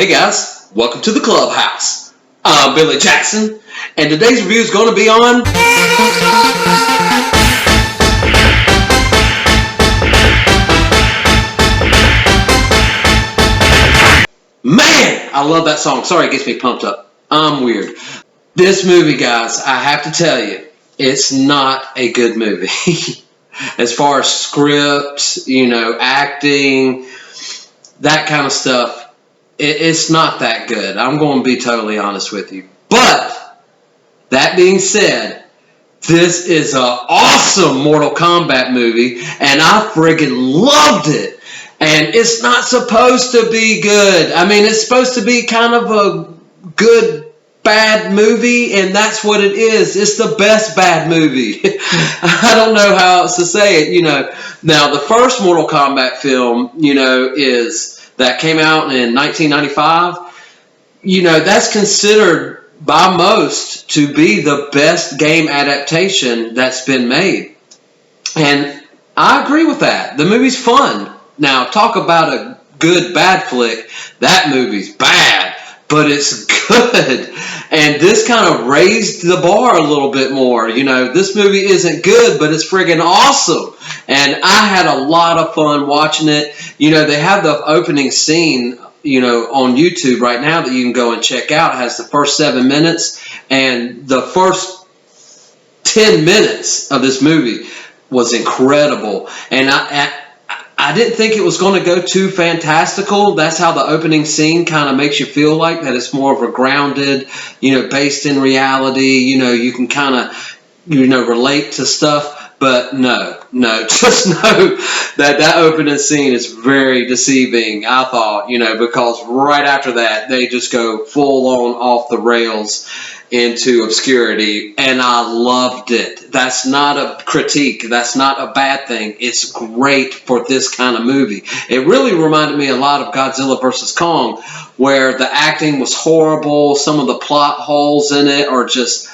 Hey guys, welcome to the clubhouse. I'm Billy Jackson, and today's review is going to be on Man, I love that song. Sorry, it gets me pumped up. I'm weird. This movie, guys, I have to tell you, it's not a good movie. As far as scripts, acting, that kind of stuff, it's not that good. I'm going to be totally honest with you. But, that being said, this is an awesome Mortal Kombat movie, and I friggin' loved it. And it's not supposed to be good. I mean, it's supposed to be kind of a good, bad movie, and that's what it is. It's the best bad movie. I don't know how else to say it, Now, the first Mortal Kombat film, that came out in 1995, that's considered by most to be the best game adaptation that's been made. And I agree with that. The movie's fun. Now, talk about a good bad flick. That movie's bad, but it's good. And this kind of raised the bar a little bit more. This movie isn't good, but it's friggin' awesome. And I had a lot of fun watching it. They have the opening scene, on YouTube right now that you can go and check out. It has the first 7 minutes, and the first 10 minutes of this movie was incredible. And I didn't think it was going to go too fantastical. That's how the opening scene kind of makes you feel like, that it's more of a grounded, based in reality. You can kind of, relate to stuff. But no, just know that opening scene is very deceiving, I thought, because right after that, they just go full on off the rails into obscurity, and I loved it. That's not a critique. That's not a bad thing. It's great for this kind of movie. It really reminded me a lot of Godzilla vs. Kong, where the acting was horrible. Some of the plot holes in it are just...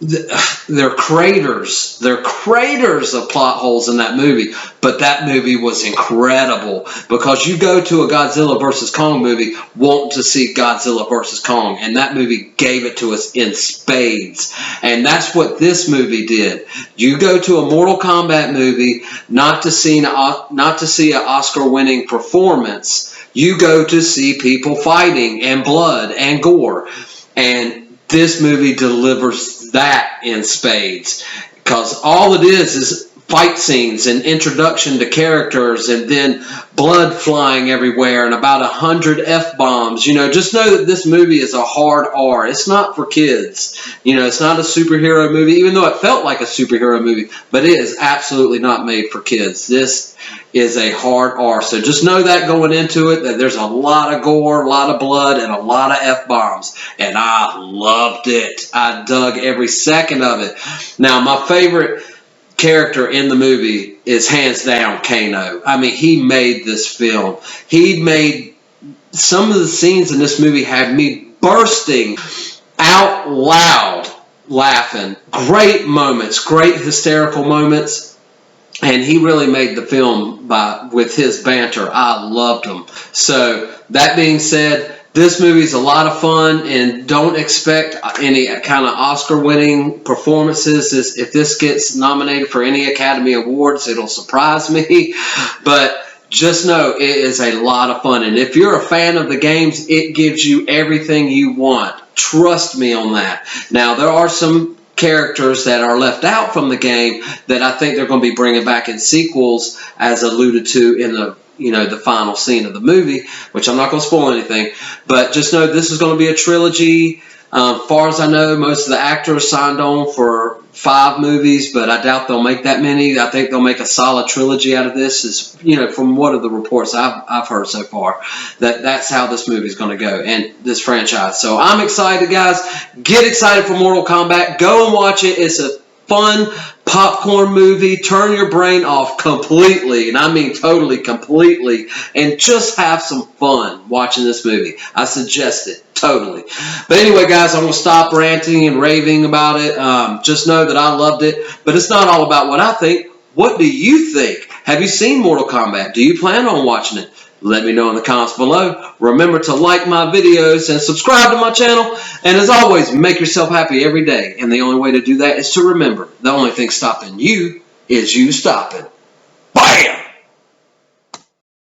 They're craters. They're craters of plot holes in that movie. But that movie was incredible, because you go to a Godzilla vs. Kong movie wanting to see Godzilla vs. Kong, and that movie gave it to us in spades. And that's what this movie did. You go to a Mortal Kombat movie not to see an Oscar-winning performance. You go to see people fighting and blood and gore. And this movie delivers that in spades, because all it is fight scenes and introduction to characters, and then blood flying everywhere, and about 100 F-bombs. Just know that this movie is a hard R. It's not for kids. It's not a superhero movie, even though it felt like a superhero movie, but it is absolutely not made for kids. This is a hard R. So just know that going into it, that there's a lot of gore, a lot of blood, and a lot of F-bombs. And I loved it. I dug every second of it. Now, my favorite character in the movie is hands down Kano. I mean, he made this film. He made some of the scenes in this movie had me bursting out loud laughing. Great moments, great hysterical moments. And he really made the film with his banter. I loved him. So, that being said, this movie's a lot of fun, and don't expect any kind of Oscar-winning performances. If this gets nominated for any Academy Awards, it'll surprise me. But just know it is a lot of fun. And if you're a fan of the games, it gives you everything you want. Trust me on that. Now, there are some characters that are left out from the game that I think they're going to be bringing back in sequels, as alluded to in the final scene of the movie, which I'm not going to spoil anything. But just know this is going to be a trilogy. Far as I know, most of the actors signed on for 5 movies, but I doubt they'll make that many. I think they'll make a solid trilogy out of this. From what of the reports I've heard so far, that's how this movie is going to go, and this franchise. So I'm excited, guys. Get excited for Mortal Kombat. Go and watch it. It's a fun popcorn movie. Turn your brain off completely, and I mean totally completely, and just have some fun watching this movie. I suggest it. Totally. But anyway, guys, I'm going to stop ranting and raving about it. Just know that I loved it. But it's not all about what I think. What do you think? Have you seen Mortal Kombat? Do you plan on watching it? Let me know in the comments below. Remember to like my videos and subscribe to my channel. And as always, make yourself happy every day. And the only way to do that is to remember the only thing stopping you is you stopping.